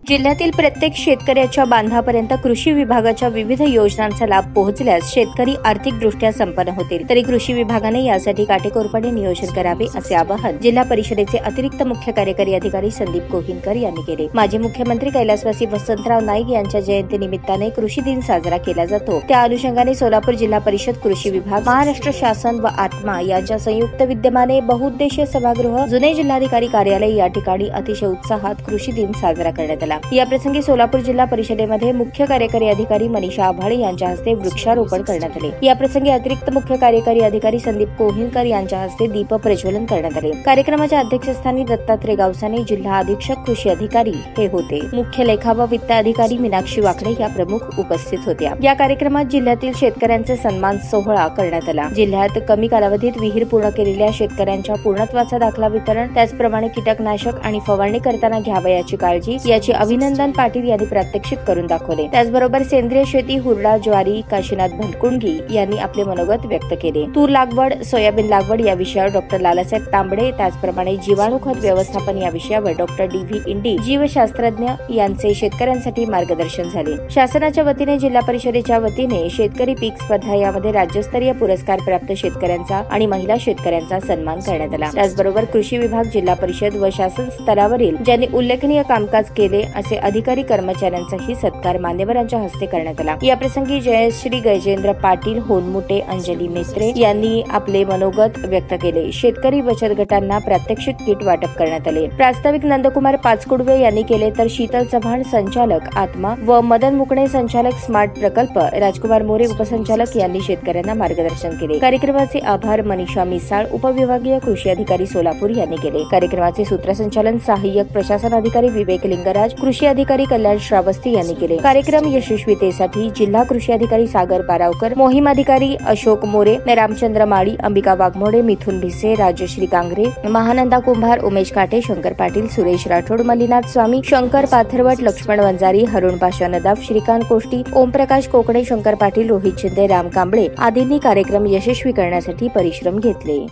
जिल्ह्यातील प्रत्येक शेतकऱ्याच्या बांधापर्यंत कृषी विभागाच्या विविध योजनांचा लाभ पोहोचल्यास शेतकरी आर्थिकदृष्ट्या संपन्न होतील, तरी कृषी विभागाने यासाठी काटेकोरपणे नियोजन करावे असे आवाहन जिल्हा परिषदेचे अतिरिक्त मुख्य कार्यकारी अधिकारी संदीप कोहिनकर यांनी केले। माजी मुख्यमंत्री कैलासवासी वसंतराव नाईक यांच्या जयंतीनिमित्ताने कृषी दिन साजरा केला जातो, त्या अनुषंगाने सोलापूर जिल्हा परिषद कृषी विभाग, महाराष्ट्र शासन व आत्मा यांच्या संयुक्त विद्यमाने बहुउद्देशीय सभागृह, जुने जिल्हाधिकारी कार्यालय या ठिकाणी अतिशय उत्साहात कृषी दिन साजरा करण्यात आला। या प्रसंगी सोलापूर जिल्हा परिषदेमध्ये मुख्य कार्यकारी अधिकारी मनीषा आभाळे यांच्या हस्ते वृक्षारोपण करण्यात आले। या प्रसंगी अतिरिक्त मुख्य कार्यकारी अधिकारी संदीप कोहिनकर यांच्या हस्ते दीप प्रज्वलन करण्यात आले। कार्यक्रमाच्या अध्यक्षस्थानी दत्तात्रय गावसाने, जिल्हा अधीक्षक कृषी अधिकारी हे होते। मुख्य लेखा व वित्त अधिकारी मीनाक्षी वाकडे या प्रमुख उपस्थित होत्या। या कार्यक्रमात जिल्ह्यातील शेतकऱ्यांचे सन्मान सोहळा करण्यात आला। जिल्ह्यात कमी कालावधीत विहीर पूर्ण केलेल्या शेतकऱ्यांच्या पूर्णत्वाचा दाखला वितरण, त्याचप्रमाणे कीटकनाशक आणि फवारणी करताना घ्यावयाची काळजी याची अभिनंदन पाटील यांनी प्रात्यक्षिक करून दाखवले। त्याचबरोबर सेंद्रिय शेती, हुरडा, ज्वारी, काशीनाथ भंडकुंडगी यांनी आपले मनोगत व्यक्त केले। तूर लागवड, सोयाबीन लागवड या विषयावर डॉक्टर लालासाहेब तांबडे, त्याचप्रमाणे जीवाणू खत व्यवस्थापन या विषयावर डॉक्टर डी.व्ही. इंडी जीवशास्त्रज्ञ यांचे शेतकऱ्यांसाठी मार्गदर्शन झाले। शासनाच्या वतीने जिल्हा परिषदेच्या वतीने शेतकरी पीक स्पर्धा यामध्ये राज्यस्तरीय पुरस्कार प्राप्त शेतकऱ्यांचा आणि महिला शेतकऱ्यांचा सन्मान करण्यात आला। त्याचबरोबर कृषी विभाग, जिल्हा परिषद व शासन स्तरावरील ज्यांनी उल्लेखनीय कामकाज केले असे अधिकारी कर्मचाऱ्यांचाही सत्कार मान्यवरांच्या हस्ते करण्यात आला। या प्रसंगी जयश्री गजेंद्र पाटील, होनमुटे, अंजली मेत्रे यांनी आपले मनोगत व्यक्त केले। शेतकरी बचत गटांना प्रात्यक्षिक किट वाटप करण्यात आले। प्रास्ताविक नंदकुमार पाचकुडवे यांनी केले, तर शीतल चव्हाण संचालक आत्मा व मदन मुकणे संचालक स्मार्ट प्रकल्प, राजकुमार मोरे उपसंचालक यांनी शेतकऱ्यांना मार्गदर्शन केले। कार्यक्रमाचे आभार मनीषा मिसाळ, उपविभागीय कृषी अधिकारी सोलापूर यांनी केले। कार्यक्रमाचे सूत्रसंचालन सहाय्यक प्रशासन अधिकारी विवेक लिंगराज, कृषी अधिकारी कल्याण श्रावस्ती यांनी केले। कार्यक्रम यशस्वीतेसाठी जिल्हा कृषी अधिकारी सागर पारावकर, मोहीम अधिकारी अशोक मोरे, रामचंद्र माळी, अंबिका वाघमोडे, मिथुन भिसे, राजश्री कांगरे, महानंदा कुंभार, उमेश काटे, शंकर पाटील, सुरेश राठोड, मल्लीनाथ स्वामी, शंकर पाथरवट, लक्ष्मण वंजारी, हरुण पाशा नदाफ, श्रीकांत कोष्टी, ओमप्रकाश कोकणे, शंकर पाटील, रोहित शिंदे, राम कांबळे आदींनी कार्यक्रम यशस्वी करण्यासाठी परिश्रम घेतले।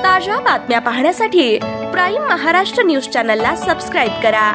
ताज्या बातम्या पाहण्यासाठी प्राईम महाराष्ट्र न्यूज चॅनलला सबस्क्राईब करा।